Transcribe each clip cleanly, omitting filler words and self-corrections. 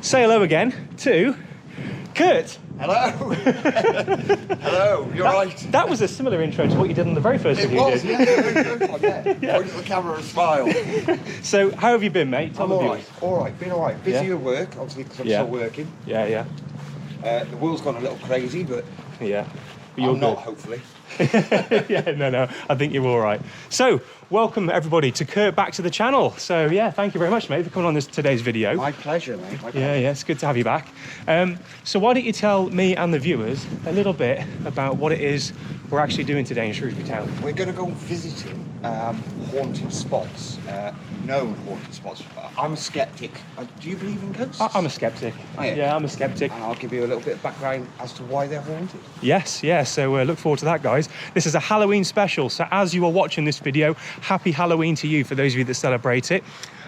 say hello again to Kurt. Hello. Hello, you're right. That was a similar intro to what you did on the very first video you did. Yeah. Point at the camera and smile. So, how have you been, mate? I'm all right, been all right. Busy at work, obviously, because I'm still working. Yeah. The wheel's gone a little crazy, but yeah. But you're I'm not, hopefully. Yeah, no, I think you're all right. So, welcome everybody to Kurt back to the channel. So, yeah, thank you very much, mate, for coming on today's video. My pleasure, mate. My pleasure. Yeah, it's good to have you back. So why don't you tell me and the viewers a little bit about what it is we're actually doing today in Shrewsbury Town? We're going to go visiting haunted spots, known haunted spots. I'm a skeptic. Do you believe in ghosts? I'm a skeptic. Oh, yeah. Yeah, I'm a skeptic. And I'll give you a little bit of background as to why they're haunted. Yes. So look forward to that, guys. This is a Halloween special. So as you are watching this video, happy Halloween to you for those of you that celebrate it.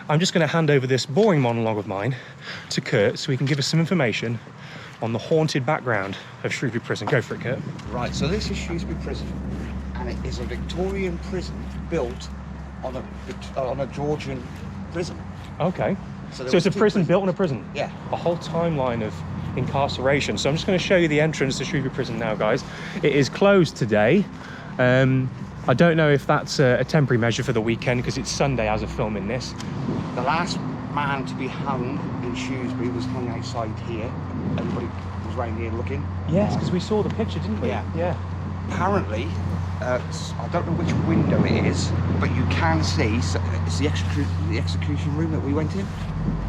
I'm just going to hand over this boring monologue of mine to Kurt so he can give us some information on the haunted background of Shrewsbury Prison. Go for it, Kurt. Right, so this is Shrewsbury Prison, and it is a Victorian prison built on a Georgian prison. Okay. So it's a prison built on a prison? Yeah. A whole timeline of incarceration. So I'm just going to show you the entrance to Shrewsbury Prison now, guys. It is closed today. I don't know if that's a temporary measure for the weekend because it's Sunday as of filming this. The last man to be hung in Shrewsbury was hung outside here. Everybody was round here looking. Yes, because we saw the picture, didn't we? Yeah. Apparently, I don't know which window it is, but you can see, so it's the execution room that we went in.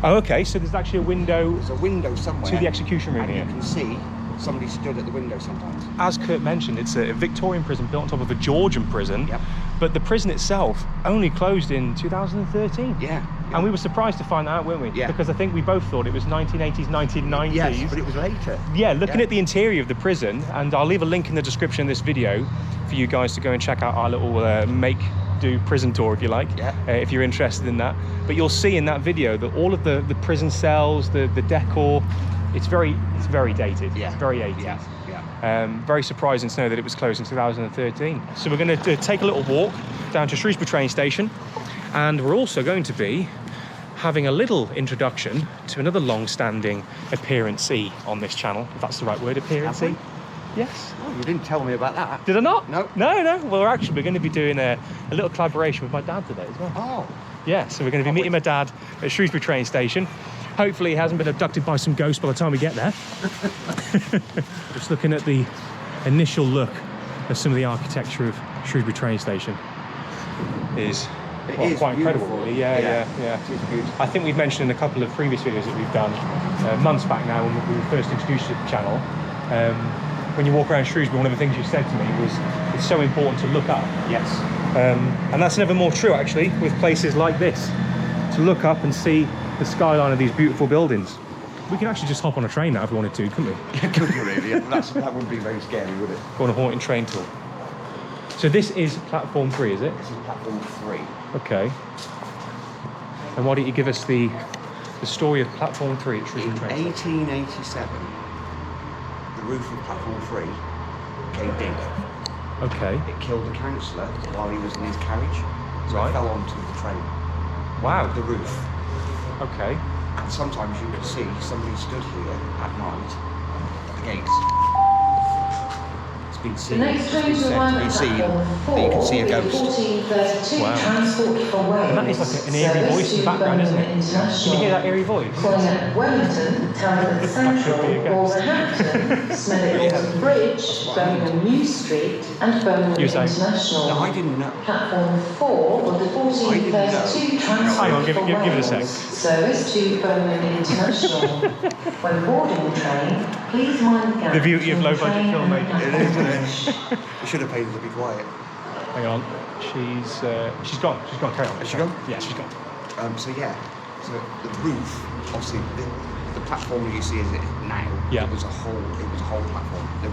Oh, okay, so there's actually a window. There's a window somewhere. To the execution room and here. You can see somebody stood at the window sometimes. As Kurt mentioned, it's a Victorian prison built on top of a Georgian prison. Yep. But the prison itself only closed in 2013. Yeah. And we were surprised to find that out, weren't we? Yeah. Because I think we both thought it was 1980s, 1990s. Yes, but it was later. Yeah, looking at the interior of the prison, and I'll leave a link in the description of this video for you guys to go and check out our little make-do prison tour, if you like, if you're interested in that. But you'll see in that video that all of the prison cells, the decor, it's very dated. Yeah. It's very 80s. Yeah. Very surprising to know that it was closed in 2013. So we're going to take a little walk down to Shrewsbury train station, and we're also going to be having a little introduction to another long-standing appearance-y on this channel, if that's the right word, appearance-y. Yes. Oh, you didn't tell me about that. Did I not? No. Well, we're going to be doing a little collaboration with my dad today as well. Oh. Yeah, so we're going to be meeting my dad at Shrewsbury train station. Hopefully he hasn't been abducted by some ghosts by the time we get there. Just looking at the initial look of some of the architecture of Shrewsbury train station is quite incredible, really. Yeah. I think we've mentioned in a couple of previous videos that we've done months back now when we were first introduced to the channel. When you walk around Shrewsbury, one of the things you said to me was it's so important to look up. Yes. And that's never more true, actually, with places like this. To look up and see the skyline of these beautiful buildings. We could actually just hop on a train now if we wanted to, couldn't we? Could you really? That wouldn't be very scary, would it? Go on a haunting train tour. So this is platform 3, is it? This is platform 3. Okay. And why don't you give us the story of platform 3 at Shrewsbury train station? In 1887, the roof of platform 3 caved in. Okay. It killed the councillor while he was in his carriage, so it fell onto the train. Wow. The roof. Okay. And sometimes you could see somebody stood here at night at the gates. It's been seen. It's been said to be seen that you can see a ghost. Wow. And that is like an eerie voice in the background, isn't it? Can you hear that eerie voice? Calling at Wellington, Talbot Central, Wolverhampton, Smithfield Bridge, Birmingham New Street, and Birmingham International. No, I didn't know. Platform 4 of the 1432 transport. Hang on, give it a sec. Service to Birmingham International. When boarding the train, please mind the gap. The beauty of low-budget filmmaking. It is, isn't it? You should have paid her to be quiet. Hang on. She's gone. Carry on. Has she gone? Yeah, she's gone. So the roof, obviously the platform that you see is it now. Yeah. It was a whole platform. The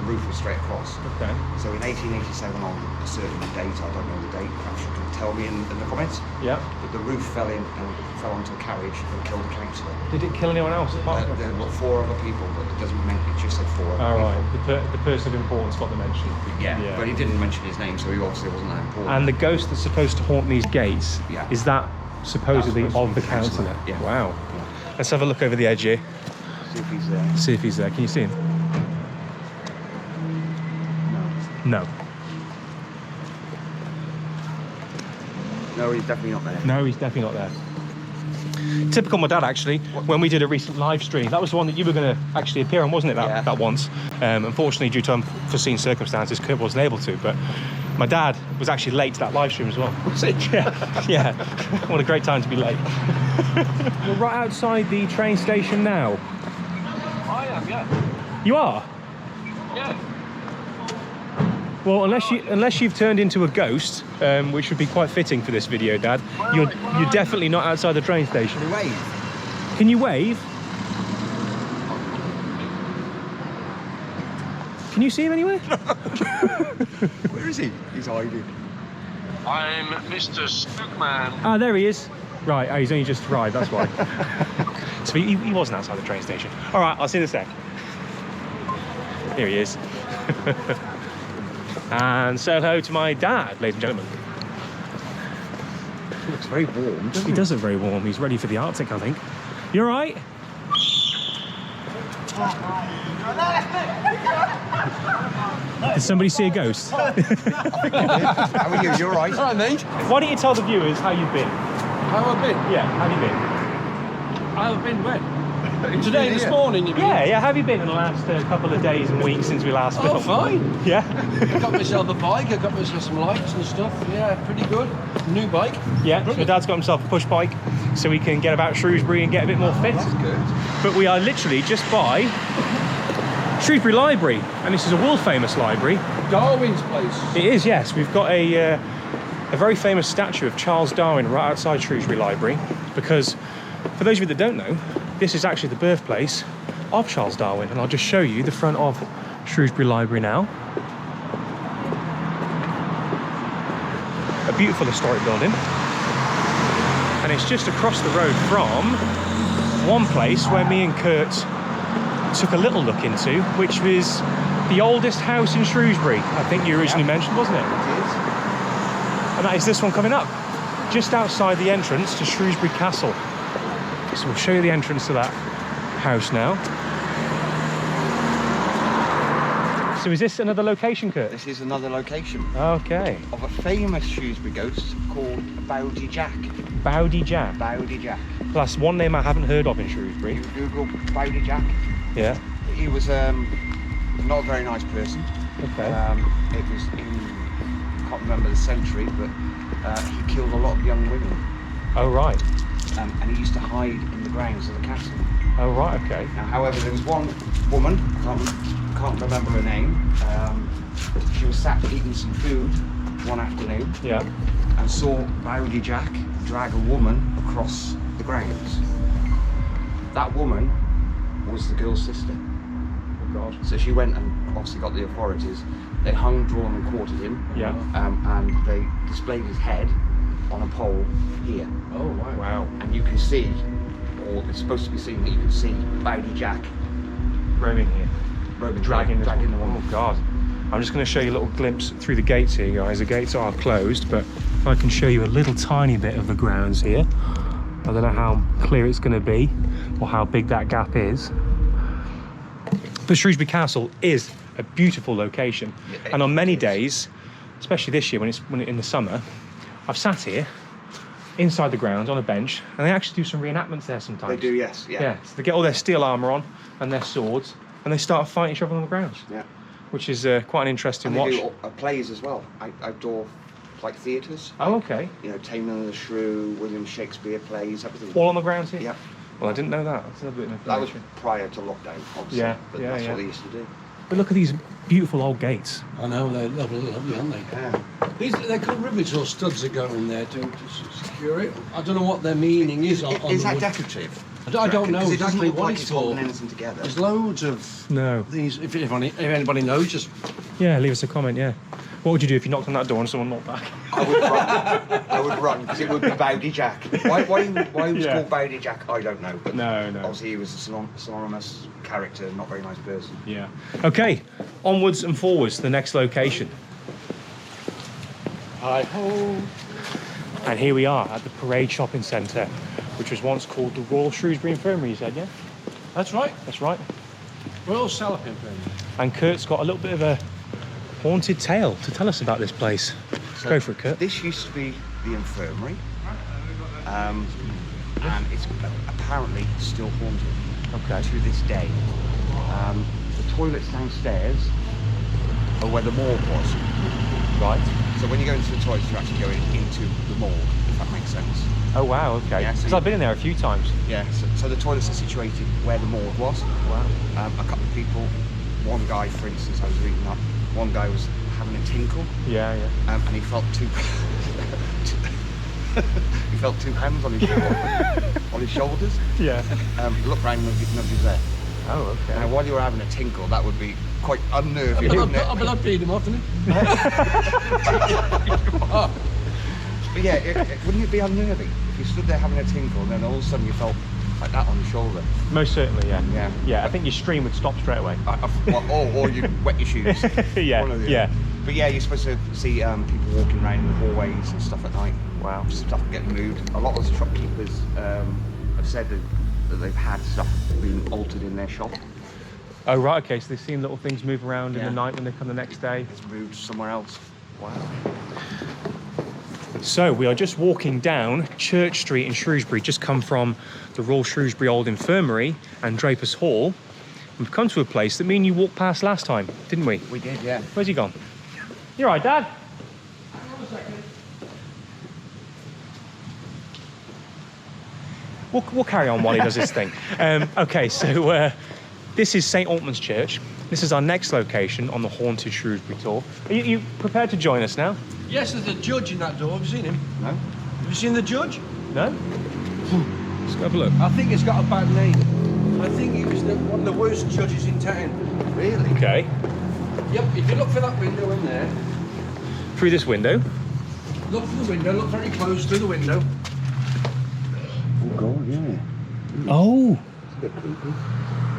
roof was straight across. Okay. So in 1887 on a certain date, I don't know the date, perhaps you can tell me in the comments. Yeah. But the roof fell in and fell onto a carriage and killed the councillor. Did it kill anyone else? There were 4 other people, but it doesn't mean it just said 4 other All people. right. The person of importance got the mention. Yeah, but he didn't mention his name, so he obviously wasn't that important. And the ghost that's supposed to haunt these gates, is that supposedly of the councillor? Yeah. Wow. Let's have a look over the edge here. See if he's there. See if he's there. Can you see him? No. No. No, he's definitely not there. No, he's definitely not there. Typical my dad, actually, when we did a recent live stream. That was the one that you were going to actually appear on, wasn't it, that once? Unfortunately, due to unforeseen circumstances, Kurt wasn't able to, but my dad was actually late to that live stream as well. Was it? Yeah. What a great time to be late. We're right outside the train station now. I am, yeah. You are? Yeah. Well, unless you've turned into a ghost, which would be quite fitting for this video, Dad, you're definitely not outside the train station. Can you wave? Can you wave? Can you see him anywhere? Where is he? He's hiding. I'm Mr. Spookman. Ah, there he is. Right, oh, he's only just arrived, that's why. So he wasn't outside the train station. All right, I'll see you in a sec. Here he is. And say hello to my dad, ladies and gentlemen. He looks very warm, doesn't he? He does look very warm. He's ready for the Arctic, I think. You all right? Did somebody see a ghost? How are you? You all right? Hi, mate. Why don't you tell the viewers how you've been? How have I been? Yeah, how have you been? I've been when? Today, this morning, you mean? Yeah, how have you been in the last couple of days and weeks since we last Oh, filmed? fine. Yeah? I got myself a bike, I got myself some lights and stuff. Yeah, pretty good. New bike. Yeah, so my dad's got himself a push bike so we can get about Shrewsbury and get a bit more fit. That's good. But we are literally just by Shrewsbury Library, and this is a world famous library. Darwin's place. It is, yes. We've got a very famous statue of Charles Darwin right outside Shrewsbury Library, because for those of you that don't know, this is actually the birthplace of Charles Darwin, and I'll just show you the front of Shrewsbury Library now. A beautiful historic building, and it's just across the road from one place where me and Kurt took a little look into, which was the oldest house in Shrewsbury. I think you originally mentioned, wasn't it? It is. And that is this one coming up, just outside the entrance to Shrewsbury Castle. So we'll show you the entrance to that house now. So is this another location, Kurt? This is another location Okay. of a famous Shrewsbury ghost called Boily Jack. Boily Jack. Boily Jack. That's one name I haven't heard of in Shrewsbury. You Google Boily Jack. Yeah. He was not a very nice person. Okay. It was in, I can't remember the century, but he killed a lot of young women. Oh, right. And he used to hide in the grounds of the castle. Oh, right, okay. Now, however, there was one woman, can't remember her name. She was sat eating some food one afternoon Yeah. and saw Boily Jack drag a woman across the grounds. That woman was the girl's sister. Oh, God. So she went and obviously got the authorities. They hung, drawn and quartered him. Yeah. And they displayed his head on a pole here. Oh, wow. Wow. And you can see, or it's supposed to be seen that you can see Boily Jack Roaming here. Dragging this the one. woman. Oh, God. I'm just going to show you a little glimpse through the gates here, guys. The gates are closed, but if I can show you a little tiny bit of the grounds here. I don't know how clear it's going to be or how big that gap is. But Shrewsbury Castle is a beautiful location. Yeah, And on many it is. days, especially this year when it's in the summer, I've sat here inside the grounds on a bench, and they actually do some reenactments there sometimes. They do, yes. Yeah, so they get all their steel armour on and their swords, and they start fighting each other on the grounds, Yeah. which is quite an interesting And they watch. do plays as well, outdoor like theatres. Oh, okay. You know, Taming of the Shrew, William Shakespeare plays, everything. All on the grounds here? Yeah. Well, I didn't know that. That's another bit of That was information. prior to lockdown, obviously. Yeah, But yeah, that's yeah. what they used to do. But look at these beautiful old gates. I know, they're lovely, aren't they? Yeah. They're called rivets or studs that go in there to secure it. I don't know what their meaning is on Is the that wood. decorative? I don't know Because it doesn't exactly look what like it's it's holding for. anything together. There's loads of No. these. If anybody knows, just Yeah, leave us a comment, yeah. What would you do if you knocked on that door and someone knocked back? I would run. I would run because it would be Boily Jack. Why he was Yeah. called Boily Jack, I don't know. But No. obviously he was a synonymous character, not very nice person. Yeah. Okay, onwards and forwards to the next location. hi ho. And here we are at the Parade Shopping Centre, which was once called the Royal Shrewsbury Infirmary, you said, yeah? That's right. That's right. Royal Salop Infirmary. And Kurt's got a little bit of a haunted tale to tell us about this place. So Go for it, Kurt. This used to be the infirmary, and it's apparently still haunted Okay. to this day. The toilets downstairs are where the morgue was. Right. So when you go into the toilets, you're actually going into the morgue, if that makes sense. Oh, wow, okay. Yeah, so Because you- I've been in there a few times. Yeah, so the toilets are situated where the morgue was. Wow. A couple of people, one guy, for instance, I was reading up, one guy was having a tinkle, Yeah, yeah. and he felt two he felt two hands on his on his shoulders. Yeah. Looked round, nobody's there. Oh, okay. Now, while you were having a tinkle, that would be quite unnerving, wouldn't it? But I paid him off, didn't But yeah, wouldn't it be unnerving if you stood there having a tinkle and then all of a sudden you felt like that on your shoulder? Most certainly, yeah. Yeah. Yeah, I think your stream would stop straight away. Or you wet your shoes. Yeah, One or the yeah. other. But yeah, you're supposed to see people walking around in the hallways and stuff at night. Wow. Stuff getting moved. A lot of the shopkeepers have said that they've had stuff being altered in their shop. Oh, right, okay, so they've seen little things move around in Yeah. the night when they come the next day. It's moved somewhere else. Wow. So we are just walking down Church Street in Shrewsbury, just come from the Royal Shrewsbury Old Infirmary and Drapers Hall. We've come to a place that me and you walked past last time, didn't we? We did, yeah. Where's he gone? You all right, Dad? We'll carry on while he does his thing. Okay, so this is St Alkmund's Church. This is our next location on the Haunted Shrewsbury tour. Are you prepared to join us now? Yes, there's a judge in that door. Have you seen him? No? Have you seen the judge? No? Let's go have a look. I think it's got a bad name. I think he was one of the worst judges in town. Really? Okay, Yep, if you look for that window in there, through this window. look for the window, look very close through the window. Oh, God, yeah. Oh, It's a bit creepy.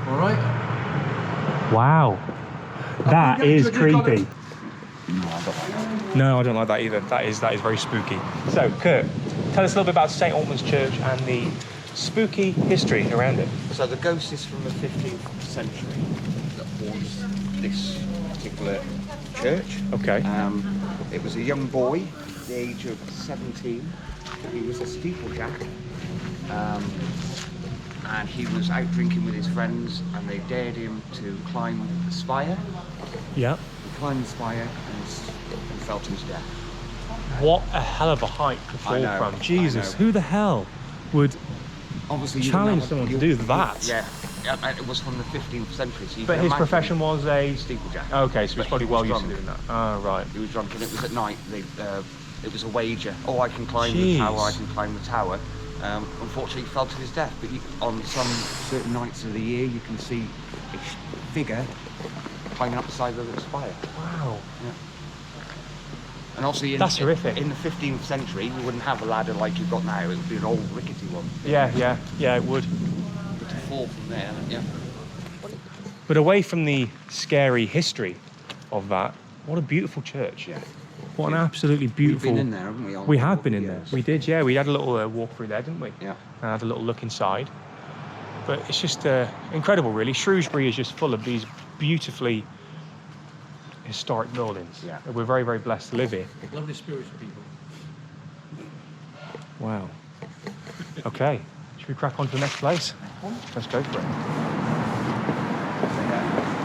All right? wow. That think is that judge has got creepy. No, I don't like that. No, I don't like that either. That is very spooky. So, Kurt, tell us a little bit about St Alkmund's Church and the spooky history around it. So the ghost is from the 15th century that haunts this particular church. Okay. It was a young boy, at the age of 17. He was a steeplejack. And he was out drinking with his friends and they dared him to climb the spire. Yeah. He climbed the spire and fell to his death. What a hell of a height to fall I know, from. I Jesus, know. who the hell would Obviously, you challenge wouldn't someone to have do that? Yeah, and it was from the 15th century. So you But can his imagine profession was a... steeplejack. Okay, so But he's probably he well was used to drunk. doing that. Oh, right. He was drunk and it was at night. It was a wager. Oh, I can climb Jeez. the tower, I can climb the tower. Unfortunately, he fell to his death. But on some certain nights of the year, you can see a figure climbing up the side of the spire. Wow. Yeah. And obviously, That's horrific. In the 15th century, you wouldn't have a ladder like you've got now. It would be an old rickety one. Yeah, it would. But to fall from there, yeah. But away from the scary history of that, what a beautiful church. Yeah. What an absolutely beautiful... We've been in there, haven't we? We have been in there. We did, yeah. We had a little walk through there, didn't we? Yeah. And had a little look inside. But it's just incredible, really. Shrewsbury is just full of these beautifully historic buildings. Yeah. We're very, very blessed to live here. Lovely spirits of people. Wow. Okay. Should we crack on to the next place? Let's go for it.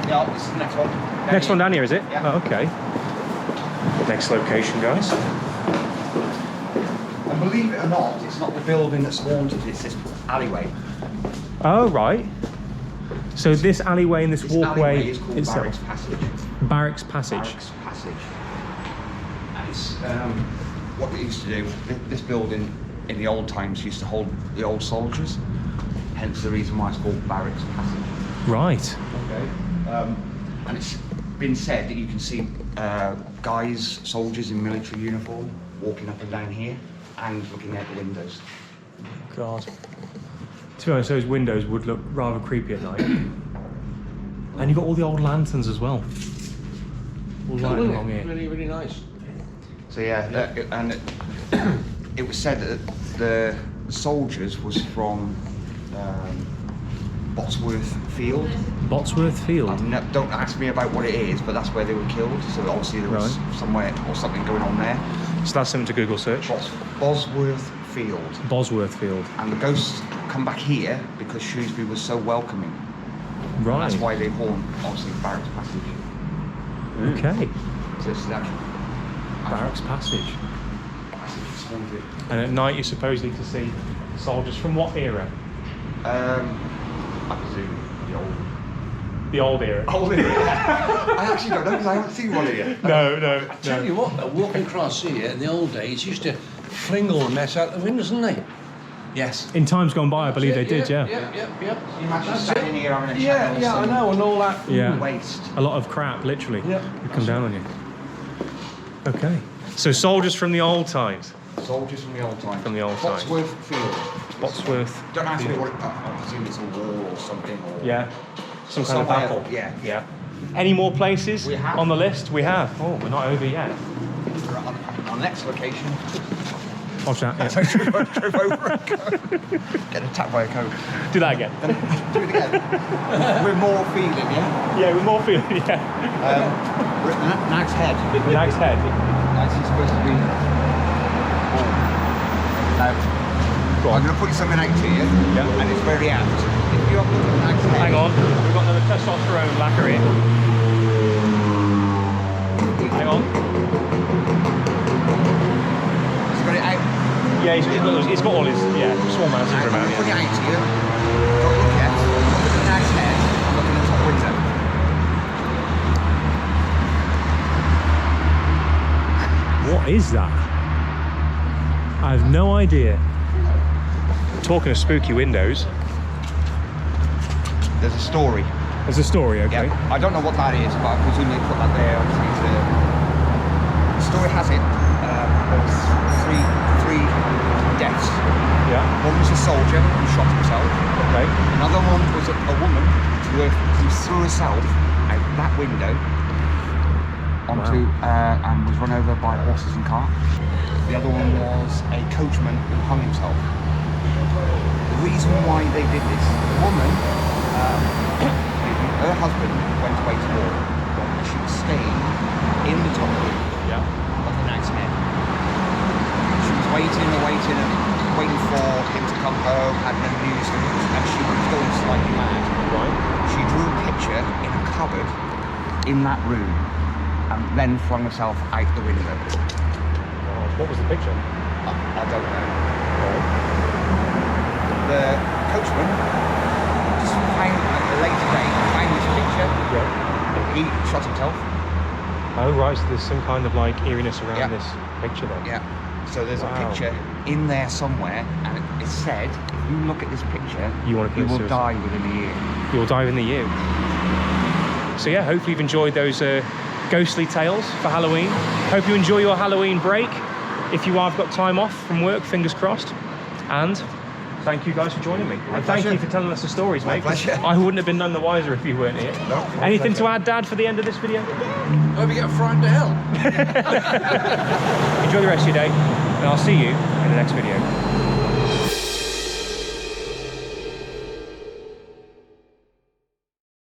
Yeah, this is the next one. Next one down here, is it? Yeah. Oh, okay. Next location, guys. And believe it or not, it's not the building that's haunted, it's this alleyway. Oh, right. So this alleyway and this walkway alleyway is called itself. Barracks Passage. Barracks Passage. Barracks Passage. And it's what they used to do. This building in the old times used to hold the old soldiers. Hence the reason why it's called Barracks Passage. Right. Okay. And it's been said that you can see guys, soldiers in military uniform, walking up and down here and looking out the windows. God. To be honest, those windows would look rather creepy at night. And you've got all the old lanterns as well. All right Cool, isn't along it? here. Really, really nice. So yeah, and it was said that soldiers was from Botsworth Field. Botsworth Field. Don't ask me about what it is, but that's where they were killed. So obviously there was somewhere or something going on there. So that's something to Google search. Bosworth Field. Bosworth Field. And the ghosts come back here because Shrewsbury was so welcoming. Right. And that's why they haunt, obviously, Barracks Passage. Okay. So it's the actual Barracks Passage. passage is haunted. And at night you're supposedly to see soldiers from what era? I presume the old. The old era. Old era. I actually don't know because I haven't seen one here. No. Tell you what, though, walking across here in the old days used to fling all the mess out the windows, didn't they? Yes. In times gone by, I believe they did, yeah. Can you imagine standing here having a chat Yeah, with yeah, I some know, and all that. Yeah. waste? A lot of crap, literally, Yeah. would come down on you. Okay. So soldiers from the old times. Soldiers from the old time. From the old times. Botsworth Field. Botsworth. Don't ask me what it, I presume it's a wall or something. Or Yeah. Some kind of somewhere, battle. Yeah. Any more places We have. on the list? We have. Oh, we're not over yet. We're on our next location. Watch that. Trip over a code. Get attacked by a code. Do that again. Do it again. We're more feeling, yeah? Yeah, we're more feeling, yeah. We're at Nag's Head. Nag's Head. Actually supposed to be. Now, Go I'm on. going to put something out to you, Yeah. and it's very apt. If you have a look at Nag's Head. Hang on. We've got another testosterone lacquer here. Hang on. He's got it out. Yeah, he's got all his, small man I'm syndrome going out. to put it Yeah. out to you. Don't look yet. Look at the Nag's Head. Look at the top window. What is that? I have no idea. Talking of spooky windows, There's a story. there's a story, okay? Yeah. I don't know what that is, but I presume they put that there. Obviously, the story has it. There was three deaths. Yeah. One was a soldier who shot himself. Okay. Another one was a woman who threw herself out that window onto and was run over by horses and cart. The other one was a coachman who hung himself. The reason why they did this, the woman, her husband went away to war, and she was staying in the top room Yeah. of the Nag's Head. She was waiting for him to come home, had no news, and she was going slightly mad. Right. She drew a picture in a cupboard in that room and then flung herself out the window. What was the picture? I don't know. The coachman just found at a later date found this picture. Yeah. He shot himself. Oh, right. So there's some kind of like eeriness around Yeah. this picture then. Yeah. So there's Wow. a picture in there somewhere, and it said, if you look at this picture, You wanna commit will suicide. die within a year. You'll die in the year. So yeah, hopefully you've enjoyed those ghostly tales for Halloween. Hope you enjoy your Halloween break. If you have got time off from work, fingers crossed. And thank you guys for joining me. And thank pleasure. you for telling us the stories, My mate. 'cause pleasure. I wouldn't have been none the wiser if you weren't here. No, my Anything pleasure. to add, Dad, for the end of this video? Hope you get frightened to hell. Enjoy the rest of your day, and I'll see you in the next video.